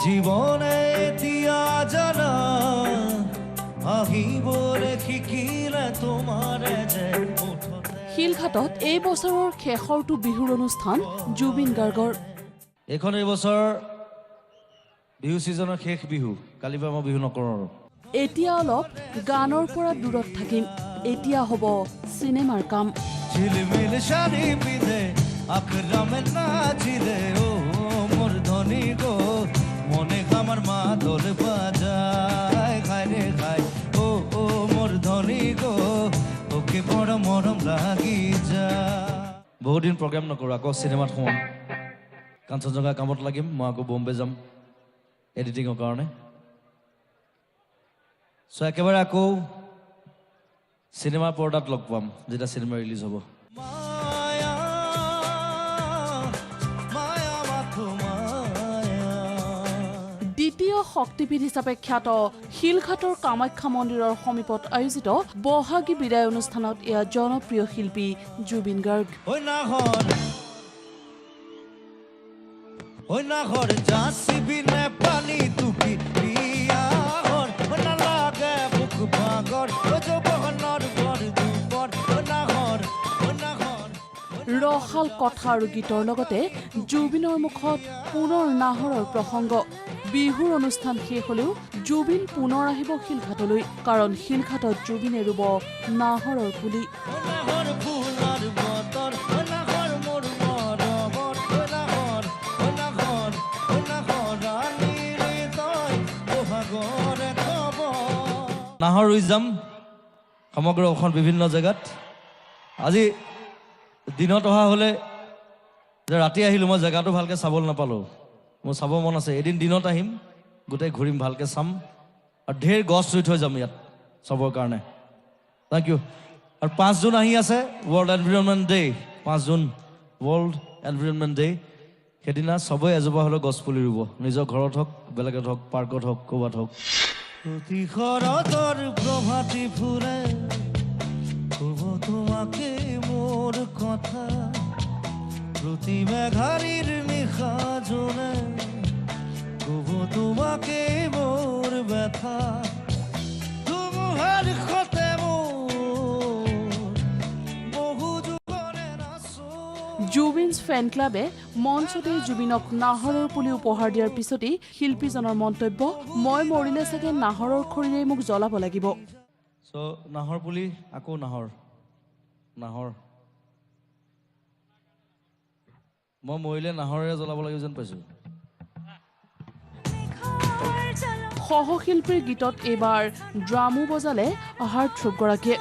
জীৱনে এতিয়া জানা আহিবলে শিকিলে তোমাৰে যে শিলঘাটত এই বছৰৰ শেষৰটো বিহুৰ অনুষ্ঠান জুবিন গাৰ্গৰ। এইখন এই বছৰ বিহু ছিজনৰ শেষ বিহু, কালিৰ পৰা মই বিহু নকৰোঁ। এতিয়া অলপ গানৰ পৰা দূৰত থাকিম, এতিয়া হ'ব চিনেমাৰ কাম। ঝিলমিল শাড়ি পিঁধে আকরামে নাচিলে ও মোর ধনী গো মনে আমার মা দোল বাজায় খায় রে খায় ও ও মোর ধনী গো ওকে বড় মরম লাগি যায়। বহুত দিন প্ৰগ্ৰাম নকৰোঁ, আকৌ চিনেমাত সোমাম। কাঞ্চনজঙ্ঘা কামত লাগিম, মই আকৌ বম্বে যাম এডিটিঙৰ কাৰণে। চ' একেবাৰে আকৌ চিনেমাৰ পৰ্দাত লগ পাম যেতিয়া চিনেমা ৰিলিজ হ'ব। দ্বিতীয় শক্তিপীঠ হিচাপে খ্যাত শিলঘাটৰ কামাখ্যা মন্দিৰৰ সমীপত আয়োজিত বহাগী বিদায় অনুষ্ঠানত এয়া জনপ্ৰিয় শিল্পী জুবিন গাৰ্গ। ৰসাল কথা আৰু গীতৰ লগতে জুবিনৰ মুখত পুনৰ নাহৰৰ প্ৰসংগ। বিহুৰ অনুষ্ঠান শেষ হলেও জুবিন পুনৰ আহিব শিলঘাটলৈ, কাৰণ শিলঘাটত জুবিনে ৰুব নাহৰৰ পুলি। নাহৰ ৰুই যাম সমগ্ৰ অসম বিভিন্ন জেগাত। আজি দিনত অহা হ'লে যে ৰাতি আহিলোঁ, মই জেগাটো ভালকৈ চাবলৈ নাপালোঁ, মোৰ চাব মন আছে। এদিন দিনত আহিম, গোটেই ঘূৰিম, ভালকৈ চাম, আৰু ঢেৰ গছ ৰুই থৈ যাম ইয়াত চবৰ কাৰণে। Thank you. আৰু 5 জুন আহি আছে, ৱৰ্ল্ড এনভাইৰনমেণ্ট ডে'। 5 জুন ৱৰ্ল্ড এনভাইৰনমেণ্ট ডে'। সেইদিনা চবেই এজোপা হ'লেও গছ পুলি ৰুব, নিজৰ ঘৰত হওক, বেলেগত হওক, পাৰ্কত হওক, ক'ৰবাত হওক। প্ৰতি শৰতৰ প্ৰভাতী ফুৰে ক'ব তোমাকে মোৰ কথা, প্ৰতি মেঘাৰীৰ নিশা জোনে ক'ব তোমাকে মোৰ ব্যথা, ধুমুহাৰ সতে জুবিনছ ফেন ক্লাবে মঞ্চতেই জুবিনক নাহৰৰ পুলি উপহাৰ দিয়াৰ পিছতেই শিল্পীজনৰ মন্তব্য, মই মৰিলে চাগে নাহৰৰ খৰিৰে মোক জ্বলাব লাগিব। চ' নাহৰ পুলি, আকৌ নাহৰ মই মৰিলে নাহৰেৰে জ্বলাব লাগিব যেন পাইছোঁ। সহশিল্পীৰ গীতত এইবাৰ ড্ৰামো বজালে হাৰ্টথ্ৰবগৰাকীয়ে।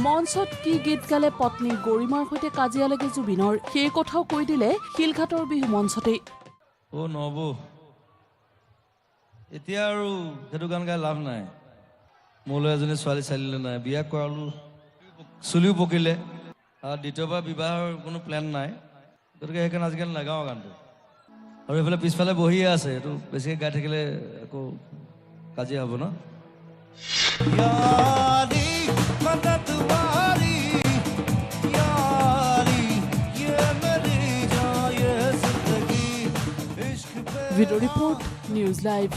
মঞ্চত কি গীত গালে পত্নী গৰিমাৰ সৈতে কাজিয়া লাগে জুবিনৰ, সেই কথাও কৈ দিলে শিলঘাটৰ বিহু মঞ্চতেই। অ' নব, এতিয়া আৰু সেইটো গান গাই লাভ নাই। মোলৈ এজনী ছোৱালী চালিলে নাই, বিয়া কৰালোঁ, চুলিও পকিলে, আৰু দ্বিতীয়বাৰ বিবাহৰ কোনো প্লেন নাই, গতিকে সেইকাৰণে আজিকালি নাগাওঁ গানটো। আৰু এইফালে পিছফালে বহিয়ে আছে, এইটো বেছিকৈ গাই থাকিলে আকৌ কাজিয়া হ'ব ন। Video' report, news live.